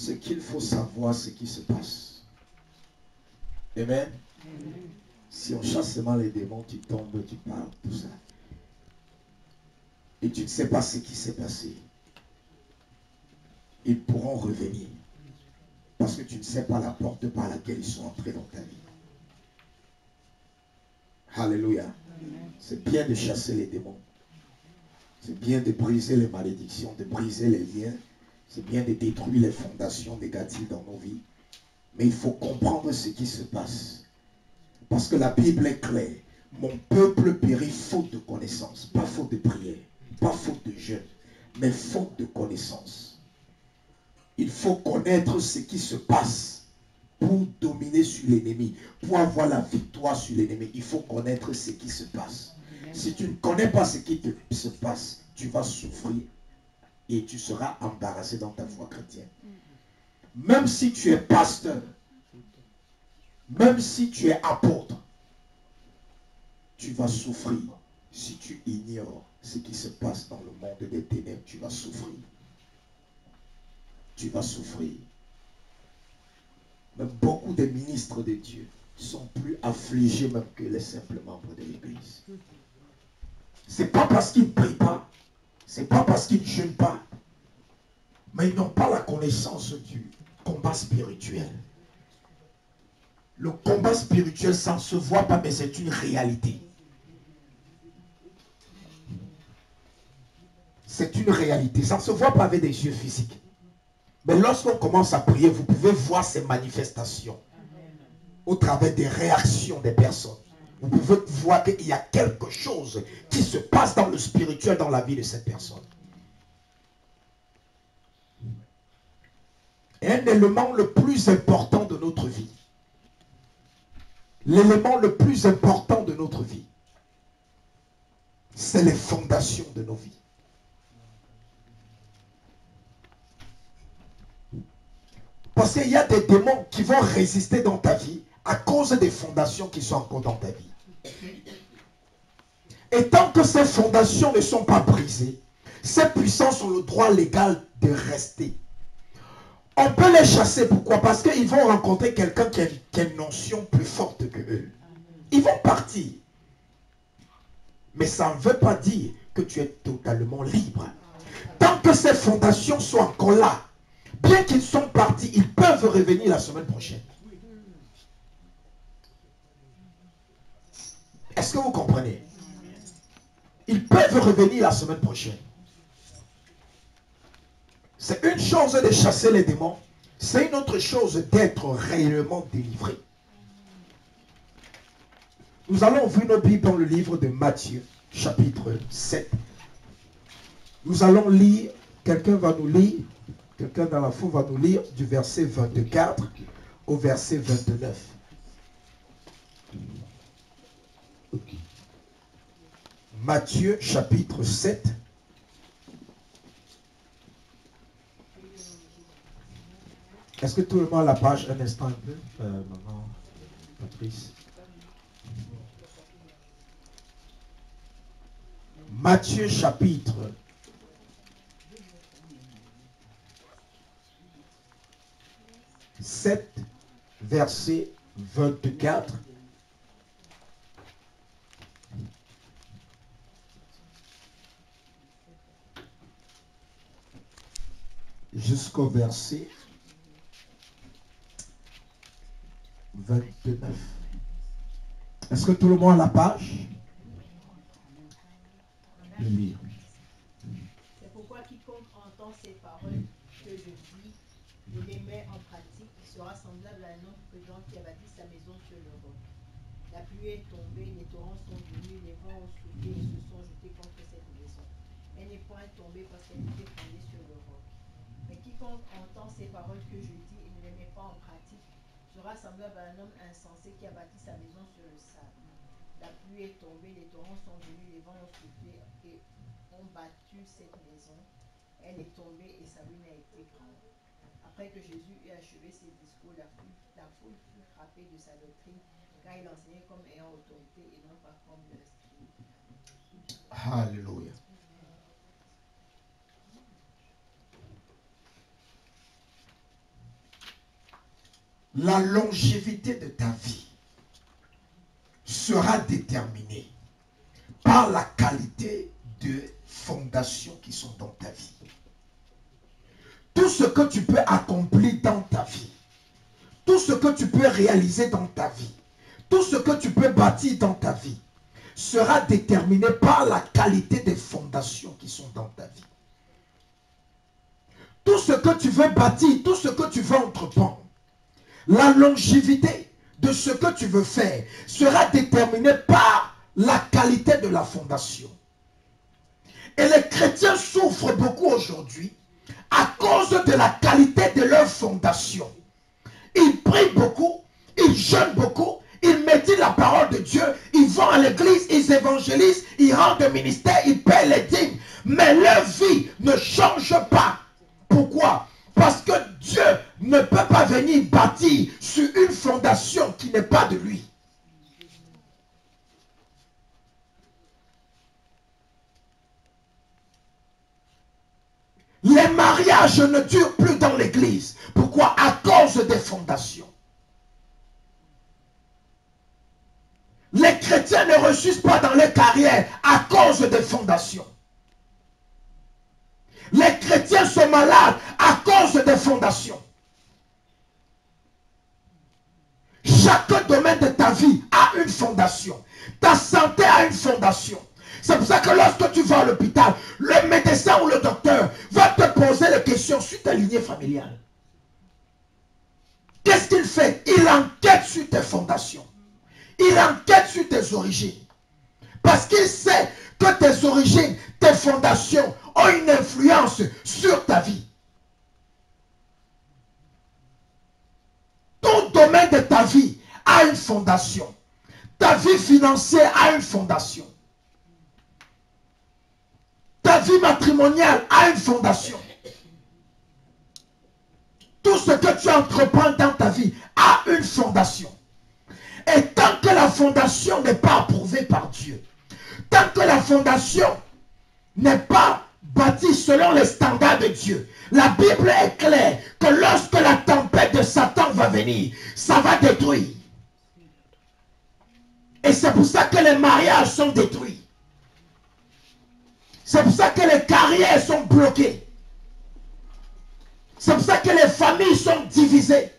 Ce qu'il faut savoir, ce qui se passe. Amen. Si on chasse seulement les démons, tu tombes, tu parles, tout ça. Et tu ne sais pas ce qui s'est passé. Ils pourront revenir. Parce que tu ne sais pas la porte par laquelle ils sont entrés dans ta vie. Alléluia. C'est bien de chasser les démons. C'est bien de briser les malédictions, de briser les liens. C'est bien de détruire les fondations négatives dans nos vies. Mais il faut comprendre ce qui se passe. Parce que la Bible est claire. Mon peuple périt faute de connaissance. Pas faute de prière. Pas faute de jeûne. Mais faute de connaissance. Il faut connaître ce qui se passe pour dominer sur l'ennemi. Pour avoir la victoire sur l'ennemi. Il faut connaître ce qui se passe. Si tu ne connais pas ce qui se passe, tu vas souffrir et tu seras embarrassé dans ta foi chrétienne. Même si tu es pasteur, même si tu es apôtre, tu vas souffrir. Si tu ignores ce qui se passe dans le monde des ténèbres, tu vas souffrir. Tu vas souffrir. Mais beaucoup de ministres de Dieu sont plus affligés même que les simples membres de l'Église. C'est pas parce qu'ils ne prient pas, c'est pas parce qu'ils ne jeûnent pas, mais ils n'ont pas la connaissance du combat spirituel. Le combat spirituel, ça ne se voit pas, mais c'est une réalité. C'est une réalité. Ça ne se voit pas avec des yeux physiques. Mais lorsqu'on commence à prier, vous pouvez voir ces manifestations au travers des réactions des personnes. Vous pouvez voir qu'il y a quelque chose qui se passe dans le spirituel, dans la vie de cette personne. Et un élément le plus important de notre vie. L'élément le plus important de notre vie, c'est les fondations de nos vies. Parce qu'il y a des démons qui vont résister dans ta vie à cause des fondations qui sont encore dans ta vie. Et tant que ces fondations ne sont pas brisées, ces puissances ont le droit légal de rester. On peut les chasser, pourquoi? Parce qu'ils vont rencontrer quelqu'un qui a une notion plus forte que eux. Ils vont partir. Mais ça ne veut pas dire que tu es totalement libre. Tant que ces fondations sont encore là, bien qu'ils sont partis, ils peuvent revenir la semaine prochaine. Est-ce que vous comprenez? Ils peuvent revenir la semaine prochaine. C'est une chose de chasser les démons, c'est une autre chose d'être réellement délivré. Nous allons ouvrir nos Bibles dans le livre de Matthieu, chapitre 7. Nous allons lire, quelqu'un va nous lire, quelqu'un dans la foule va nous lire du verset 24 au verset 29. Okay. Matthieu, chapitre 7. Est-ce que tout le monde a la page un instant un peu, maman, Patrice? Matthieu chapitre 7, verset 24. Jusqu'au verset 29. Est-ce que tout le monde a la page? De lire. C'est pourquoi quiconque entend ces paroles que je dis et les met en pratique sera semblable à un homme prudent qui a bâti sa maison sur le roc. La pluie est tombée, les torrents sont venus, les vents ont soufflé et se sont jetés contre cette maison. Elle n'est point tombée parce qu'elle était fondée sur le roc. Mais quiconque entend ces paroles que je dis et ne les met pas en pratique sera semblable à un homme insensé qui a bâti sa maison sur le sable. La pluie est tombée, les torrents sont venus, les vents ont soufflé et ont battu cette maison. Elle est tombée et sa ruine a été grande. Après que Jésus eut achevé ses discours, la foule fut frappée de sa doctrine, car il enseignait comme ayant autorité et non pas comme le scribe. Alléluia. la longévité de ta vie sera déterminée par la qualité de fondations qui sont dans ta vie. Tout ce que tu peux accomplir dans ta vie, tout ce que tu peux réaliser dans ta vie, tout ce que tu peux bâtir dans ta vie, sera déterminé par la qualité des fondations qui sont dans ta vie. Tout ce que tu veux bâtir, tout ce que tu veux entreprendre, la longévité de ce que tu veux faire sera déterminée par la qualité de la fondation. Et les chrétiens souffrent beaucoup aujourd'hui à cause de la qualité de leur fondation. Ils prient beaucoup, ils jeûnent beaucoup, ils méditent la parole de Dieu, ils vont à l'église, ils évangélisent, ils rendent le ministère, ils paient les dîmes. Mais leur vie ne change pas. Pourquoi? Parce que Dieu ne peut pas venir bâtir sur une fondation qui n'est pas de lui. Les mariages ne durent plus dans l'église. Pourquoi? À cause des fondations. Les chrétiens ne réussissent pas dans les carrières à cause des fondations. Les chrétiens sont malades à cause des fondations. Chaque domaine de ta vie a une fondation. Ta santé a une fondation. C'est pour ça que lorsque tu vas à l'hôpital, le médecin ou le docteur va te poser les questions sur ta lignée familiale. Qu'est-ce qu'il fait? Il enquête sur tes fondations. Il enquête sur tes origines. Parce qu'il sait que tes origines, tes fondations ont une influence sur ta vie. Ton domaine de ta vie a une fondation. Ta vie financière a une fondation. Ta vie matrimoniale a une fondation. Tout ce que tu entreprends dans ta vie a une fondation. Et tant que la fondation n'est pas approuvée par Dieu, tant que la fondation n'est pas bâtie selon les standards de Dieu, la Bible est claire que lorsque la tempête de Satan va venir, ça va détruire. Et c'est pour ça que les mariages sont détruits. C'est pour ça que les carrières sont bloquées. C'est pour ça que les familles sont divisées.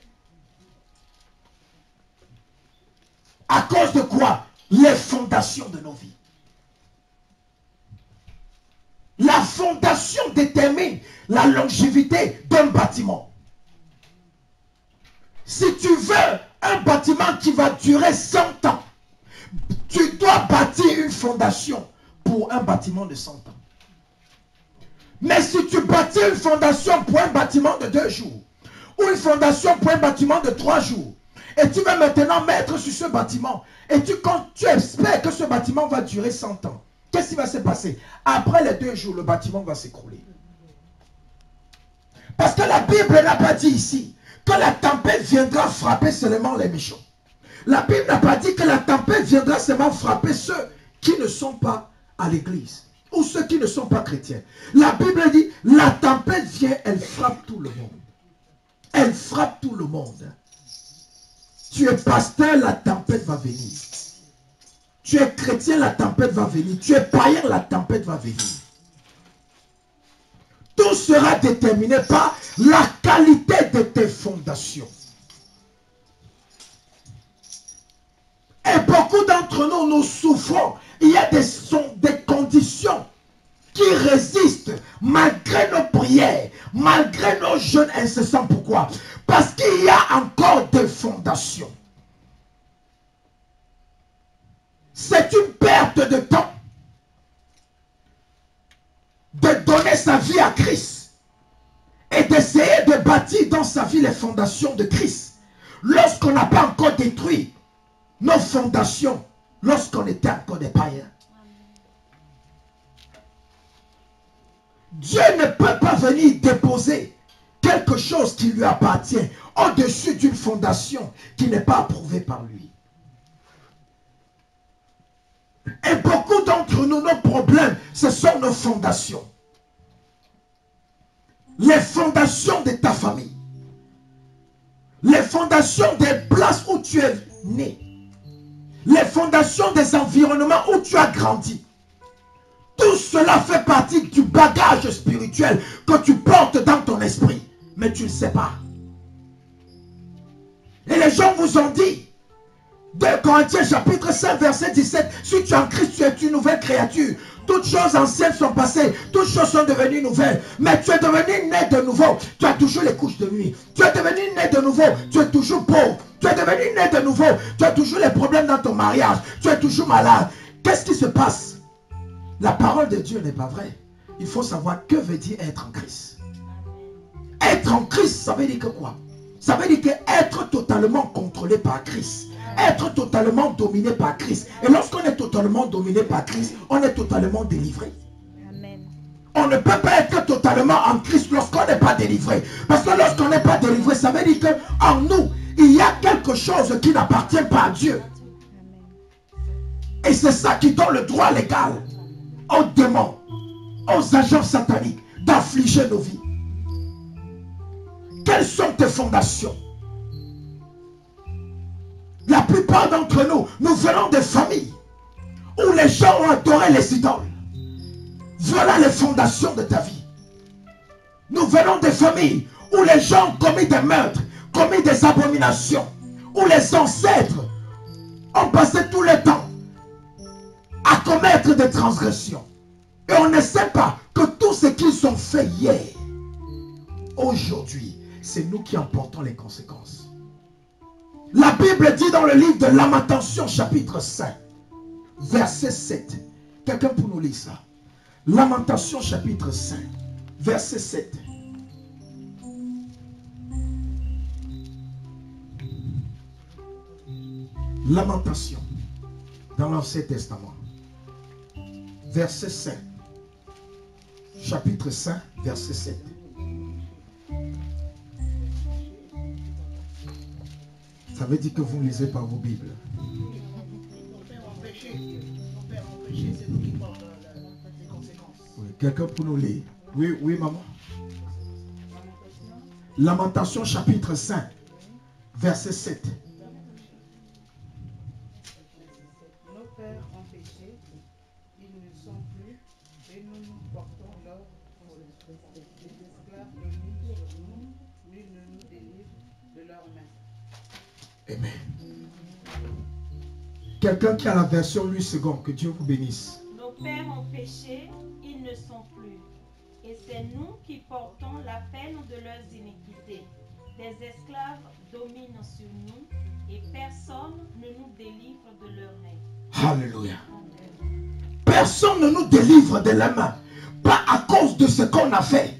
À cause de quoi? Les fondations de nos vies. La fondation détermine la longévité d'un bâtiment. Si tu veux un bâtiment qui va durer 100 ans, tu dois bâtir une fondation pour un bâtiment de 100 ans. Mais si tu bâtis une fondation pour un bâtiment de 2 jours, ou une fondation pour un bâtiment de 3 jours, et tu veux maintenant mettre sur ce bâtiment, et tu espères que ce bâtiment va durer 100 ans, qu'est-ce qui va se passer? Après les 2 jours, le bâtiment va s'écrouler. Parce que la Bible n'a pas dit ici que la tempête viendra frapper seulement les méchants. La Bible n'a pas dit que la tempête viendra seulement frapper ceux qui ne sont pas à l'église ou ceux qui ne sont pas chrétiens. La Bible dit la tempête vient, elle frappe tout le monde. Elle frappe tout le monde. Tu es pasteur, la tempête va venir. Tu es chrétien, la tempête va venir. Tu es païen, la tempête va venir. Tout sera déterminé par la qualité de tes fondations. Et beaucoup d'entre nous, nous souffrons. Il y a des conditions qui résistent malgré nos prières, malgré nos jeûnes incessants. Pourquoi? Parce qu'il y a encore des fondations. C'est une perte de temps de donner sa vie à Christ et d'essayer de bâtir dans sa vie les fondations de Christ lorsqu'on n'a pas encore détruit nos fondations lorsqu'on était encore des païens. Dieu ne peut pas venir déposer quelque chose qui lui appartient au-dessus d'une fondation qui n'est pas approuvée par lui. Et beaucoup d'entre nous, nos problèmes, ce sont nos fondations. Les fondations de ta famille. les fondations des places où tu es né, les fondations des environnements où tu as grandi, tout cela fait partie du bagage spirituel que tu portes dans ton esprit, mais tu ne sais pas. Et les gens vous ont dit, 2 Corinthiens chapitre 5 verset 17, si tu es en Christ, tu es une nouvelle créature. Toutes choses anciennes sont passées, toutes choses sont devenues nouvelles. Mais tu es devenu né de nouveau, tu as toujours les couches de nuit. Tu es devenu né de nouveau, tu es toujours pauvre. Tu es devenu né de nouveau, tu as toujours les problèmes dans ton mariage. Tu es toujours malade. Qu'est-ce qui se passe? La parole de Dieu n'est pas vraie. Il faut savoir que veut dire être en Christ. Être en Christ, ça veut dire que quoi? Ça veut dire que être totalement contrôlé par Christ. Être totalement dominé par Christ. Et lorsqu'on est totalement dominé par Christ, on est totalement délivré. Amen. On ne peut pas être totalement en Christ lorsqu'on n'est pas délivré. Parce que lorsqu'on n'est pas délivré, ça veut dire qu'en nous, il y a quelque chose qui n'appartient pas à Dieu. Et c'est ça qui donne le droit légal aux démons, aux agents sataniques d'affliger nos vies. Quelles sont tes fondations? La plupart d'entre nous, nous venons des familles où les gens ont adoré les idoles. Voilà les fondations de ta vie. Nous venons des familles où les gens ont commis des meurtres, commis des abominations, où les ancêtres ont passé tout le temps à commettre des transgressions. Et on ne sait pas que tout ce qu'ils ont fait hier, aujourd'hui, c'est nous qui en portons les conséquences. La Bible dit dans le livre de Lamentations chapitre 5, verset 7. Quelqu'un peut nous lire ça? Lamentations chapitre 5, verset 7. Lamentation dans l'Ancien Testament. Verset 5. Chapitre 5, verset 7. Ça veut dire que vous ne lisez pas vos Bibles. C'est nous qui portons les conséquences. Oui, quelqu'un pour nous lire. Oui, oui, maman. Lamentation chapitre 5, verset 7. Nos pères ont péché, ils ne sont plus, et nous nous portons leur des esclaves de nul sur nous, nul ne nous délivre de leurs mains. Amen. Quelqu'un qui a la version 8 secondes, que Dieu vous bénisse. Nos pères ont péché, ils ne sont plus. Et c'est nous qui portons la peine de leurs iniquités. Des esclaves dominent sur nous et personne ne nous délivre de leurs mains. Alléluia. Personne ne nous délivre de la main. Pas à cause de ce qu'on a fait.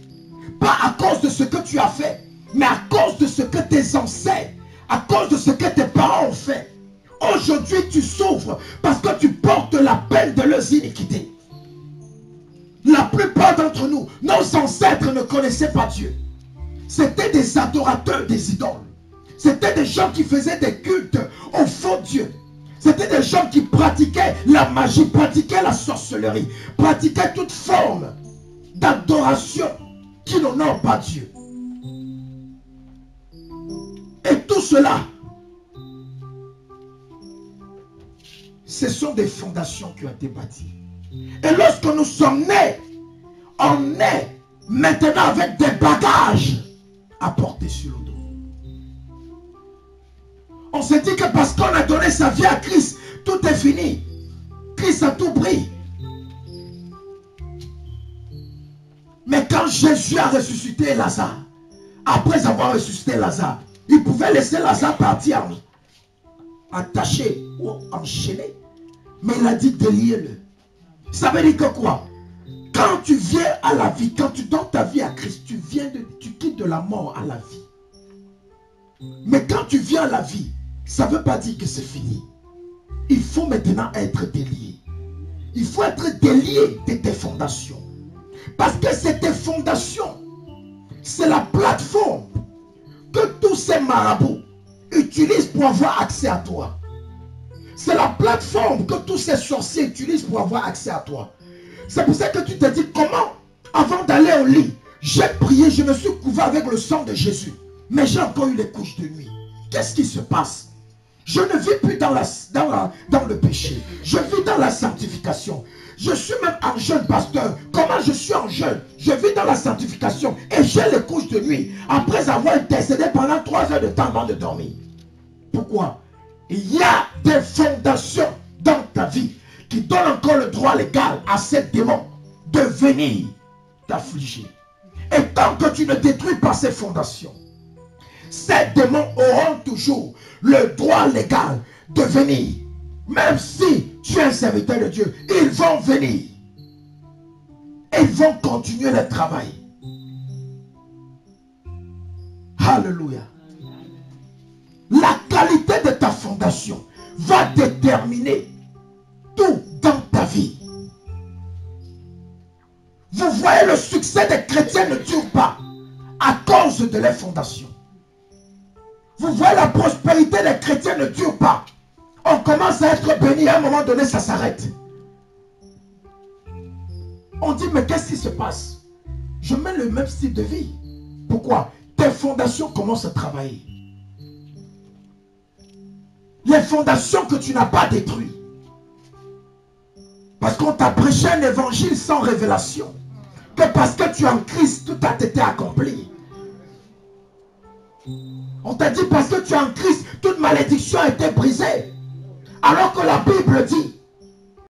Pas à cause de ce que tu as fait. Mais à cause de ce que tes ancêtres, à cause de ce que tes parents ont fait. Aujourd'hui, tu souffres parce que tu portes la peine de leurs iniquités. La plupart d'entre nous, nos ancêtres ne connaissaient pas Dieu. C'était des adorateurs des idoles. C'était des gens qui faisaient des cultes aux faux dieux. C'était des gens qui pratiquaient la magie, pratiquaient la sorcellerie, pratiquaient toute forme d'adoration qui n'honore pas Dieu. Et tout cela, ce sont des fondations qui ont été bâties. Et lorsque nous sommes nés, on est maintenant avec des bagages à porter sur le dos. On se dit que parce qu'on a donné sa vie à Christ, tout est fini. Christ a tout pris. Mais quand Jésus a ressuscité Lazare, après avoir ressuscité Lazare, il pouvait laisser Lazare partir attaché ou enchaîné. Mais il a dit déliez-le. Ça veut dire que quoi? Quand tu viens à la vie, quand tu donnes ta vie à Christ, tu quittes de la mort à la vie. Mais quand tu viens à la vie, ça ne veut pas dire que c'est fini. Il faut maintenant être délié. Il faut être délié de tes fondations. Parce que c'est tes fondations. C'est la plateforme que tous ces marabouts utilisent pour avoir accès à toi. C'est la plateforme que tous ces sorciers utilisent pour avoir accès à toi. C'est pour ça que tu te dis comment, avant d'aller au lit, j'ai prié, je me suis couvert avec le sang de Jésus. Mais j'ai encore eu les couches de nuit. Qu'est-ce qui se passe? Je ne vis plus dans le péché. Je vis dans la sanctification. Je suis même en jeune pasteur. Comment je suis en jeune? Je vis dans la sanctification. Et j'ai les couches de nuit. Après avoir intercédé pendant 3 heures de temps avant de dormir. Pourquoi? Il y a des fondations dans ta vie qui donnent encore le droit légal à ces démons de venir t'affliger. Et tant que tu ne détruis pas ces fondations, ces démons auront toujours le droit légal de venir. Même si tu es un serviteur de Dieu, ils vont venir. Et ils vont continuer le travail. Alléluia. La qualité de ta fondation va déterminer tout dans ta vie. Vous voyez, le succès des chrétiens ne dure pas à cause de leur fondation. Vous voyez, la prospérité des chrétiens ne dure pas. On commence à être béni, à un moment donné, ça s'arrête. On dit, mais qu'est-ce qui se passe? Je mets le même style de vie. Pourquoi? Tes fondations commencent à travailler. Les fondations que tu n'as pas détruites. Parce qu'on t'a prêché un évangile sans révélation. Que parce que tu es en Christ, tout a été accompli. On t'a dit parce que tu es en Christ, toute malédiction a été brisée. Alors que la Bible dit,